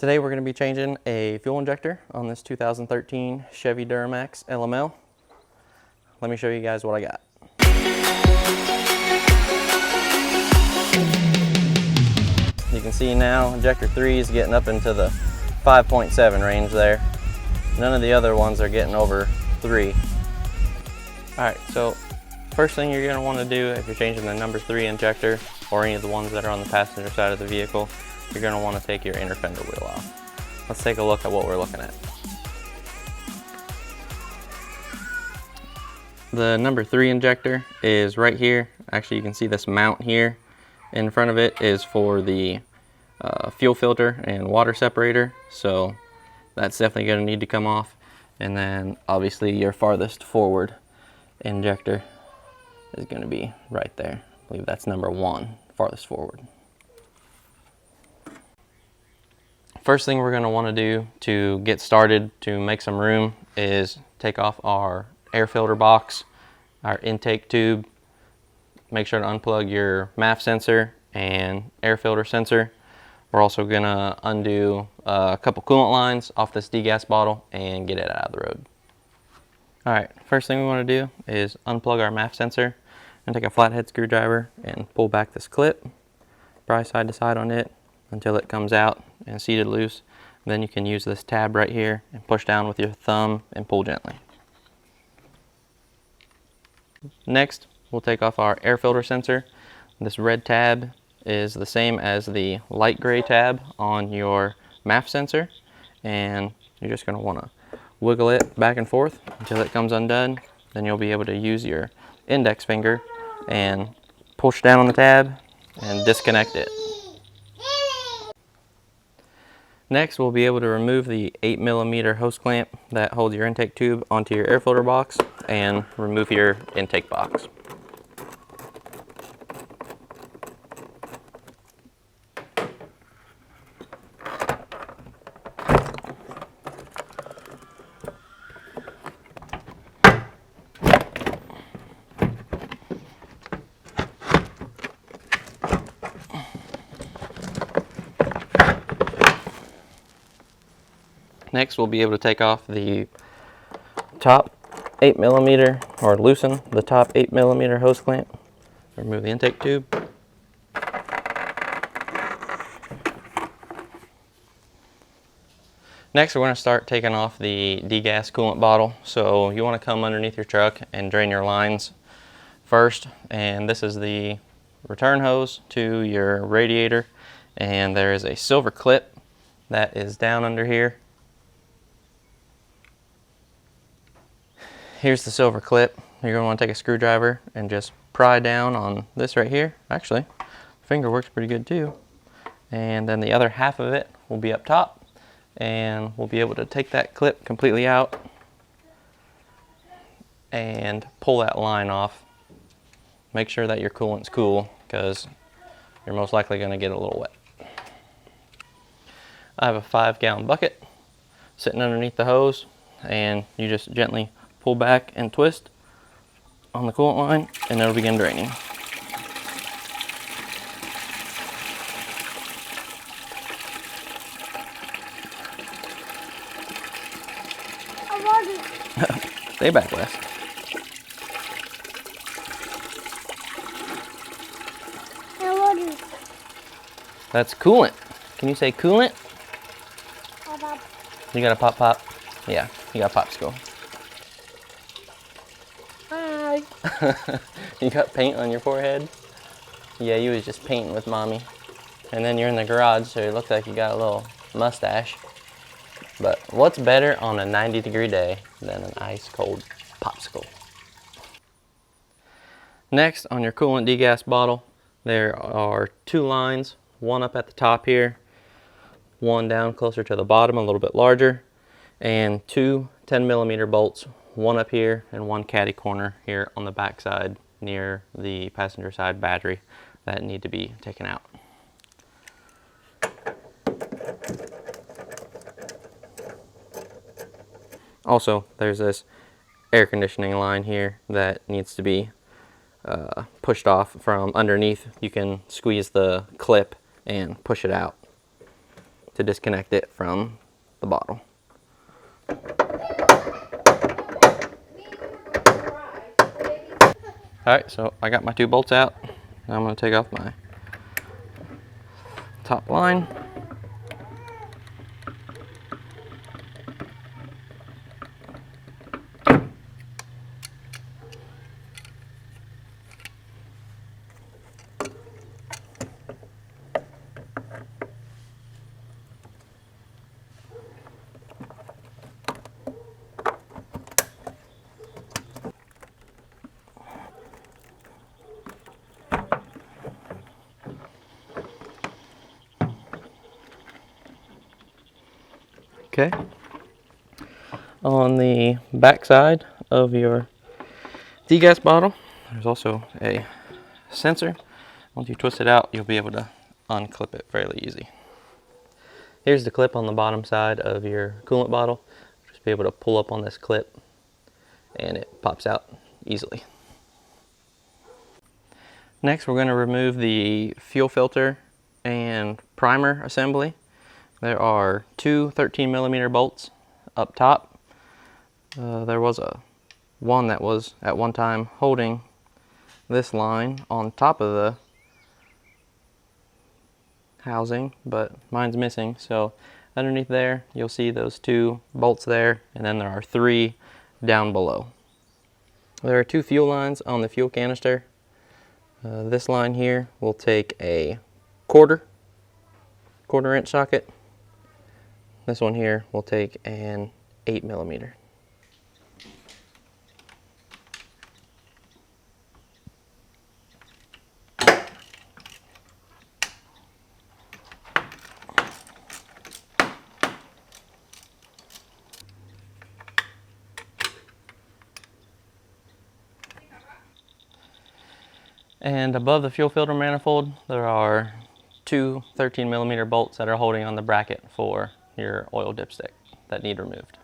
Today we're going to be changing a fuel injector on this 2013 Chevy Duramax LML. Let me show you guys what I got. You can see now injector 3 is getting up into the 5.7 range there. None of the other ones are getting over 3. Alright, so first thing you're going to want to do if you're changing the number 3 injector or any of the ones that are on the passenger side of the vehicle, you're going to want to take your inner fender wheel off. Let's take a look at what we're looking at. The number 3 injector is right here. Actually, you can see this mount here. In front of it is for the fuel filter and water separator, so that's definitely going to need to come off. And then obviously your farthest forward injector is going to be right there. I believe that's number 1, farthest forward. First thing we're going to want to do to get started to make some room is take off our air filter box, our intake tube. Make sure to unplug your MAF sensor and air filter sensor. We're also going to undo a couple coolant lines off this degas bottle and get it out of the road. Alright, first thing we want to do is unplug our MAF sensor and take a flathead screwdriver and pull back this clip, pry side to side on it until it comes out and seated loose. Then you can use this tab right here and push down with your thumb and pull gently. Next, we'll take off our air filter sensor. This red tab is the same as the light gray tab on your MAF sensor, and you're just going to want to wiggle it back and forth until it comes undone. Then you'll be able to use your index finger and push down on the tab and disconnect it. Next, we'll be able to remove the 8mm hose clamp that holds your intake tube onto your air filter box and remove your intake box. Next, we'll be able to take off the top 8mm, or loosen the top 8mm hose clamp. Remove the intake tube. Next, we're going to start taking off the degas coolant bottle. So you want to come underneath your truck and drain your lines first. And this is the return hose to your radiator. And there is a silver clip that is down under here. Here's the silver clip. You're going to want to take a screwdriver and just pry down on this right here. Actually, finger works pretty good too. And then the other half of it will be up top, and we'll be able to take that clip completely out and pull that line off. Make sure that your coolant's cool, because you're most likely going to get a little wet. I have a 5-gallon bucket sitting underneath the hose, and you just gently pull back and twist on the coolant line, and it'll begin draining. Stay back, Wes. That's coolant. Can you say coolant? Pop. You got a pop? Yeah, you got a popsicle. You got paint on your forehead? Yeah, you was just painting with mommy. And then you're in the garage, so it looks like you got a little mustache. But what's better on a 90-degree day than an ice cold popsicle? Next, on your coolant degas bottle, there are 2 lines, one up at the top here, one down closer to the bottom, a little bit larger, and 2 10mm bolts, one up here and one caddy corner here on the back side near the passenger side battery that need to be taken out. Also, there's this air conditioning line here that needs to be pushed off from underneath. You can squeeze the clip and push it out. to disconnect it from the bottle. Alright, so I got my 2 bolts out. Now I'm going to take off my top line. Okay. On the back side of your degas bottle, there's also a sensor. Once you twist it out, you'll be able to unclip it fairly easy. Here's the clip on the bottom side of your coolant bottle. Just be able to pull up on this clip and it pops out easily. Next, we're going to remove the fuel filter and primer assembly. There are 2 13mm bolts up top. There was one that was at one time holding this line on top of the housing, but mine's missing. So underneath there, you'll see those 2 bolts there, and then there are 3 down below. There are 2 fuel lines on the fuel canister. This line here will take a quarter inch socket. This one here will take an 8mm. And above the fuel filter manifold, there are 2 13mm bolts that are holding on the bracket for your oil dipstick that need removed.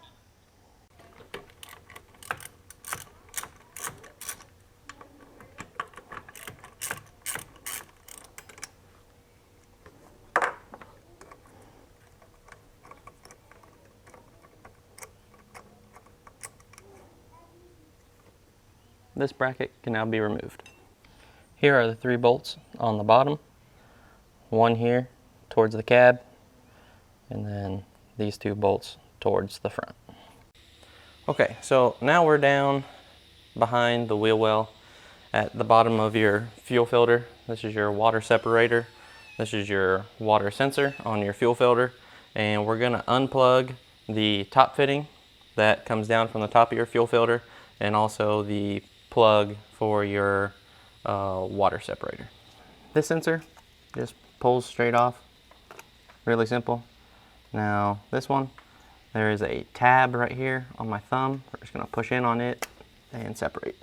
This bracket can now be removed. Here are the 3 bolts on the bottom. One here towards the cab, and then these 2 bolts towards the front. Okay, so now we're down behind the wheel well at the bottom of your fuel filter. This is your water separator. This is your water sensor on your fuel filter, and we're going to unplug the top fitting that comes down from the top of your fuel filter, and also the plug for your water separator. This sensor just pulls straight off, really simple. Now this one, there is a tab right here on my thumb. We're just going to push in on it and separate.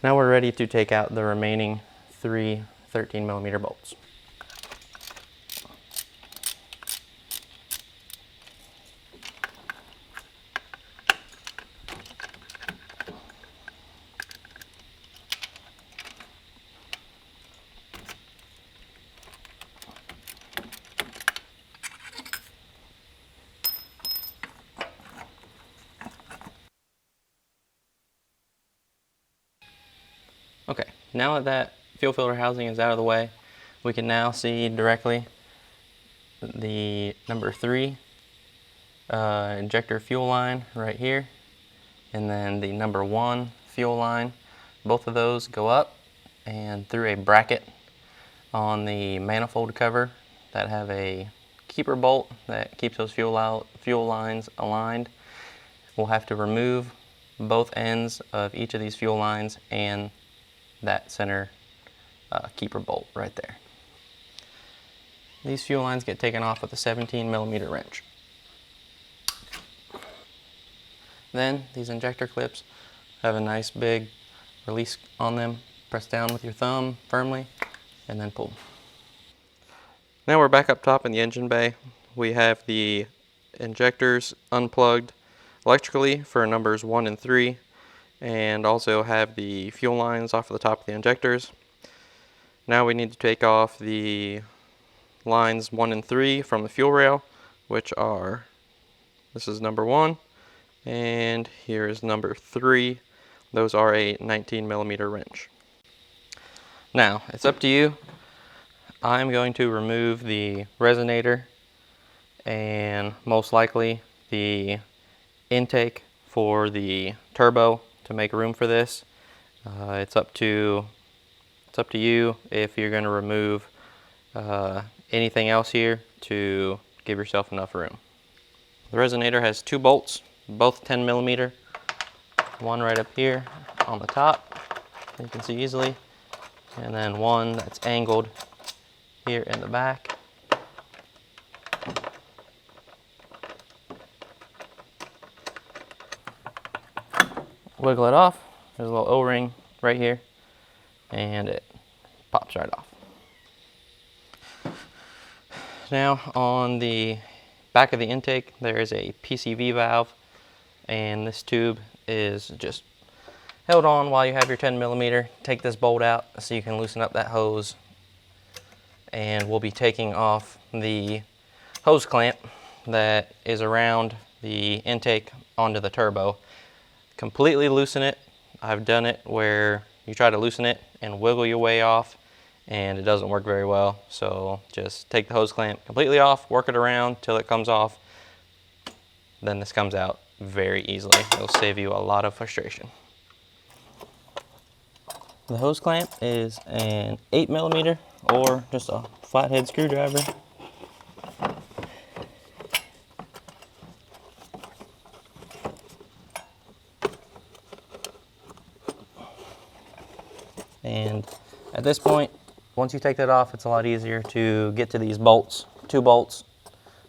Now we're ready to take out the remaining 3 13mm bolts. Okay, now that fuel filter housing is out of the way, we can now see directly the number 3 injector fuel line right here, and then the number 1 fuel line. Both of those go up and through a bracket on the manifold cover that have a keeper bolt that keeps those fuel lines aligned. We'll have to remove both ends of each of these fuel lines and that center keeper bolt right there. These fuel lines get taken off with a 17mm wrench. Then these injector clips have a nice big release on them. Press down with your thumb firmly and then pull. Now we're back up top in the engine bay. We have the injectors unplugged electrically for numbers 1 and 3. And also have the fuel lines off of the top of the injectors. Now we need to take off the lines 1 and 3 from the fuel rail. which are, this is number 1, and here is number 3. Those are a 19mm wrench. Now, it's up to you. I'm going to remove the resonator and most likely the intake for the turbo to make room for this. It's up to you if you're going to remove anything else here to give yourself enough room. The resonator has 2 bolts, both 10mm. One right up here on the top, you can see easily, and then one that's angled here in the back. Wiggle it off. There's a little O-ring right here, and it pops right off. Now on the back of the intake there is a PCV valve, and this tube is just held on while you have your 10mm. Take this bolt out so you can loosen up that hose, and we'll be taking off the hose clamp that is around the intake onto the turbo. Completely loosen it. I've done it where you try to loosen it and wiggle your way off, and it doesn't work very well. So just take the hose clamp completely off, work it around till it comes off. Then this comes out very easily. It'll save you a lot of frustration. The hose clamp is an 8mm or just a flathead screwdriver. And at this point, once you take that off, it's a lot easier to get to these bolts, 2 bolts,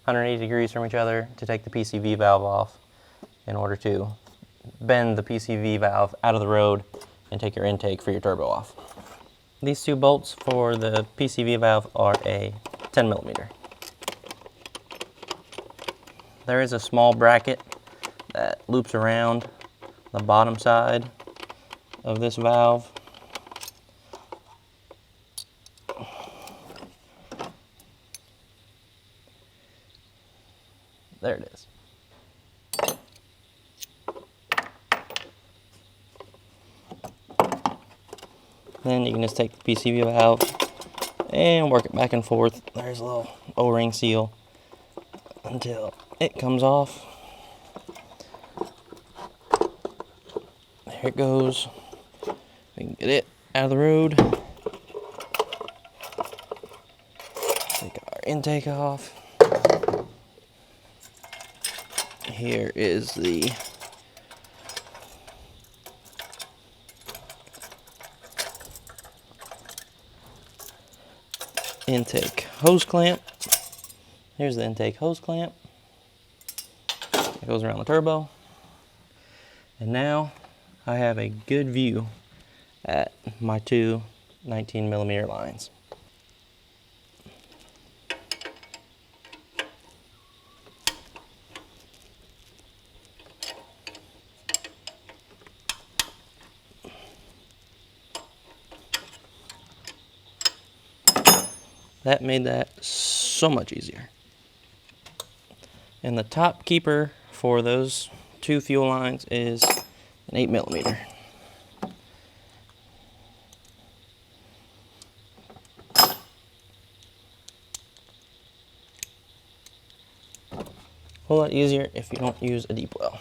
180 degrees from each other, to take the PCV valve off in order to bend the PCV valve out of the road and take your intake for your turbo off. These 2 bolts for the PCV valve are a 10mm. There is a small bracket that loops around the bottom side of this valve. There it is. Then you can just take the PCV valve and work it back and forth. There's a little O-ring seal until it comes off. There it goes. We can get it out of the road. Take our intake off. Here is the intake hose clamp. Here's the intake hose clamp. It goes around the turbo. And now I have a good view at my 2 19mm lines. That made that so much easier. And the top keeper for those 2 fuel lines is an 8mm. A whole lot easier if you don't use a deep well.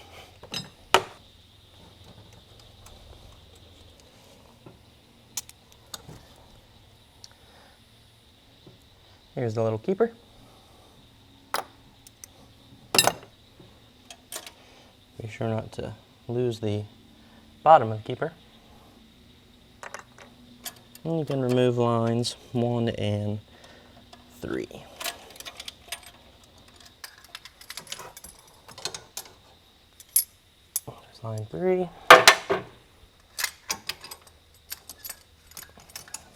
Here's the little keeper. Be sure not to lose the bottom of the keeper. And you can remove lines 1 and 3. There's line 3.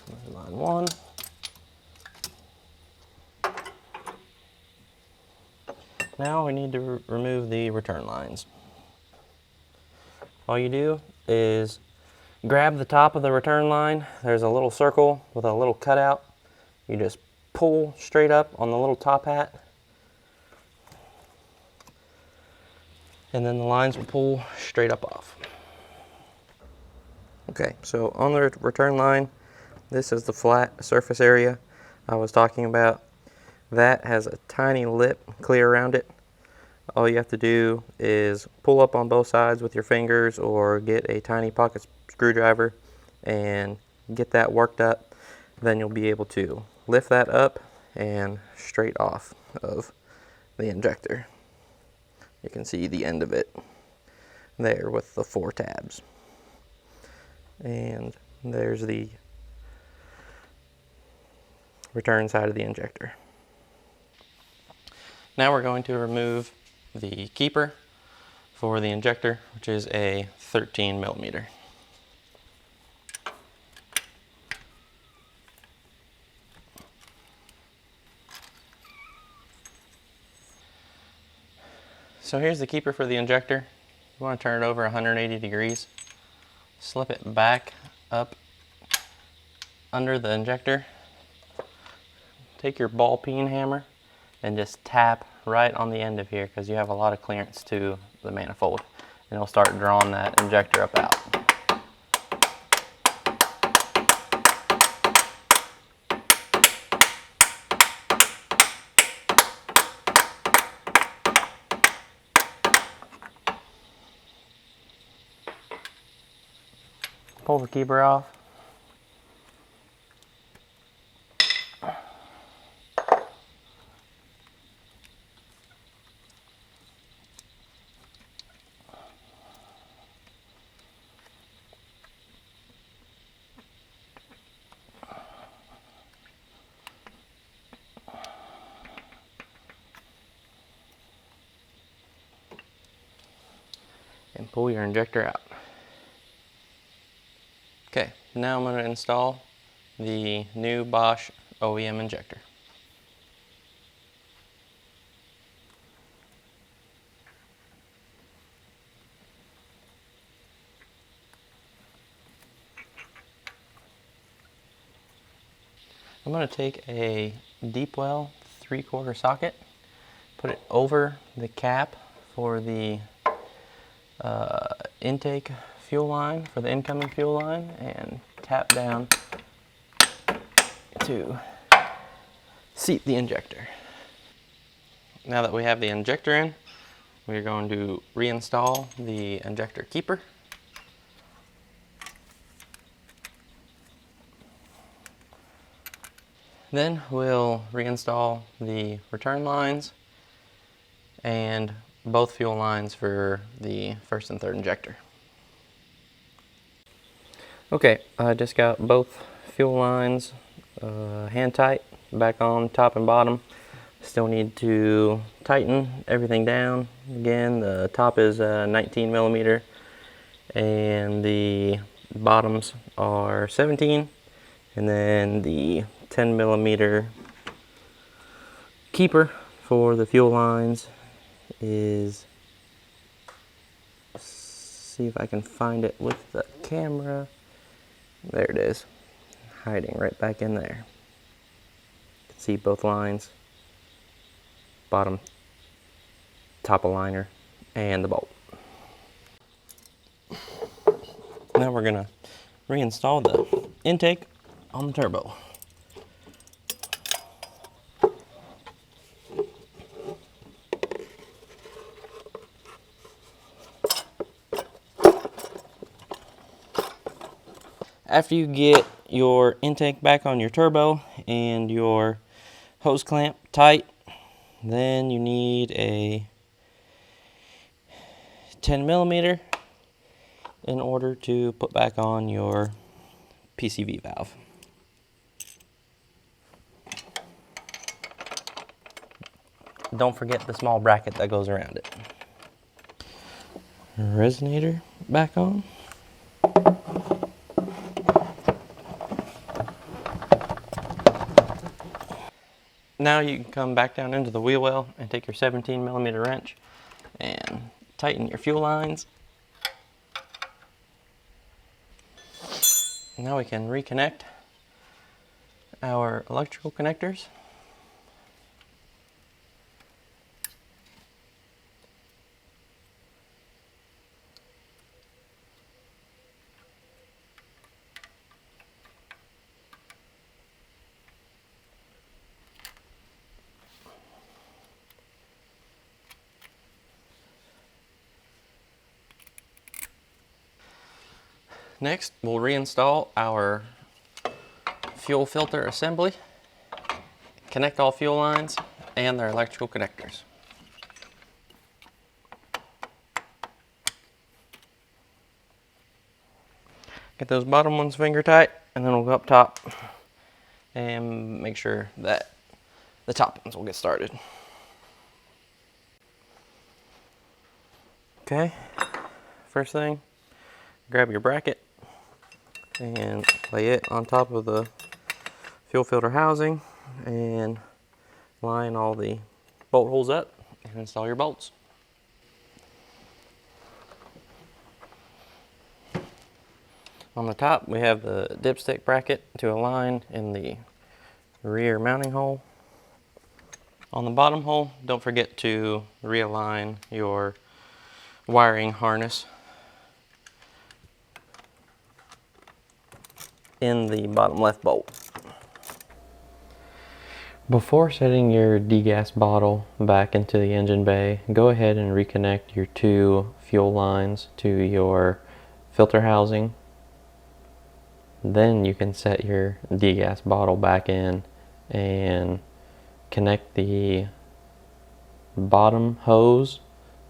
There's line 1. Now we need to remove the return lines. All you do is grab the top of the return line. There's a little circle with a little cutout. You just pull straight up on the little top hat. and then the lines will pull straight up off. Okay, so on the return line, this is the flat surface area I was talking about. That has a tiny lip clear around it. All you have to do is pull up on both sides with your fingers or get a tiny pocket screwdriver and get that worked up. Then you'll be able to lift that up and straight off of the injector. You can see the end of it there with the 4 tabs. And there's the return side of the injector. Now we're going to remove the keeper for the injector, which is a 13 millimeter. So here's the keeper for the injector. You want to turn it over 180 degrees. Slip it back up under the injector. Take your ball peen hammer and just tap right on the end of here, because you have a lot of clearance to the manifold, and it'll start drawing that injector up out. Pull the keeper off. And pull your injector out. Okay, now I'm going to install the new Bosch OEM injector. I'm going to take a deep well 3/4 socket, put it over the cap for the intake fuel line, for the incoming fuel line, and tap down to seat the injector. Now that we have the injector in, we're going to reinstall the injector keeper. Then we'll reinstall the return lines and both fuel lines for the first and third injector. Okay, I just got both fuel lines hand tight back on top and bottom. Still need to tighten everything down. Again, the top is 19 millimeter and the bottoms are 17, and then the 10 millimeter keeper for the fuel lines is, see if I can find it with the camera. There it is, hiding right back in there. You can see both lines, bottom, top aligner, and the bolt. Now we're gonna reinstall the intake on the turbo. After you get your intake back on your turbo and your hose clamp tight, then you need a 10 millimeter in order to put back on your PCV valve. Don't forget the small bracket that goes around it. Resonator back on. Now you can come back down into the wheel well and take your 17 millimeter wrench and tighten your fuel lines. Now we can reconnect our electrical connectors. Next, we'll reinstall our fuel filter assembly, connect all fuel lines and their electrical connectors. Get those bottom ones finger tight, and then we'll go up top and make sure that the top ones will get started. Okay, first thing, grab your bracket and lay it on top of the fuel filter housing and line all the bolt holes up and install your bolts. On the top, we have the dipstick bracket to align in the rear mounting hole. On the bottom hole, don't forget to realign your wiring harness in the bottom left bolt. Before setting your degas bottle back into the engine bay, go ahead and reconnect your two fuel lines to your filter housing. Then you can set your degas bottle back in and connect the bottom hose,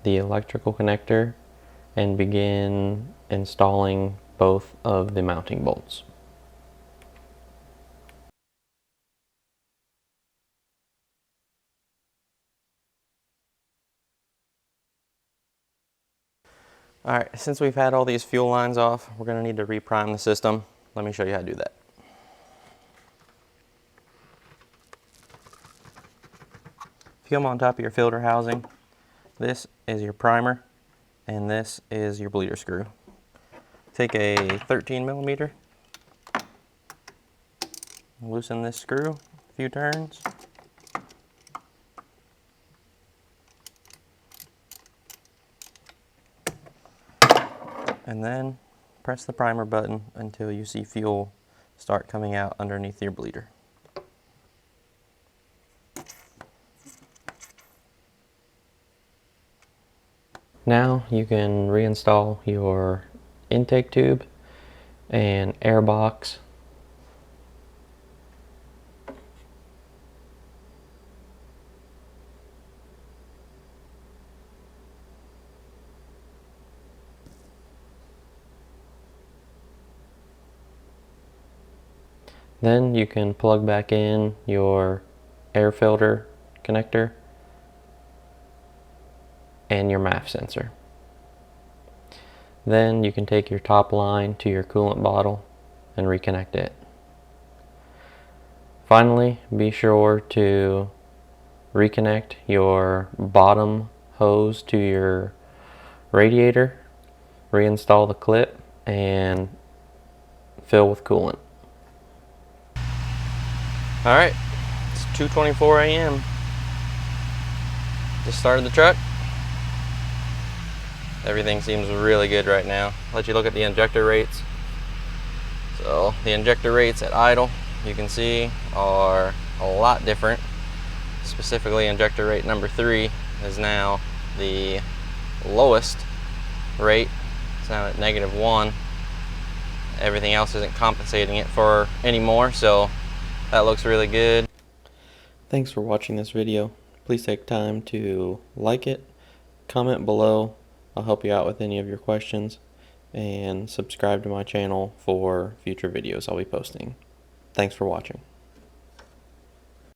the electrical connector, and begin installing both of the mounting bolts. Alright, since we've had all these fuel lines off, we're going to need to reprime the system. Let me show you how to do that. If you come on top of your filter housing, this is your primer and this is your bleeder screw. Take a 13mm, loosen this screw a few turns, and then press the primer button until you see fuel start coming out underneath your bleeder. Now you can reinstall your intake tube and air box. Then you can plug back in your air filter connector and your MAF sensor. Then you can take your top line to your coolant bottle and reconnect it. Finally, be sure to reconnect your bottom hose to your radiator, reinstall the clip, and fill with coolant. Alright, it's 2:24 a.m. Just started the truck. Everything seems really good right now. I'll let you look at the injector rates. So the injector rates at idle, you can see, are a lot different. Specifically, injector rate number 3 is now the lowest rate. It's now at -1. Everything else isn't compensating it for anymore, so that looks really good. Thanks for watching this video. Please take time to like it, comment below. I'll help you out with any of your questions, and subscribe to my channel for future videos I'll be posting. Thanks for watching.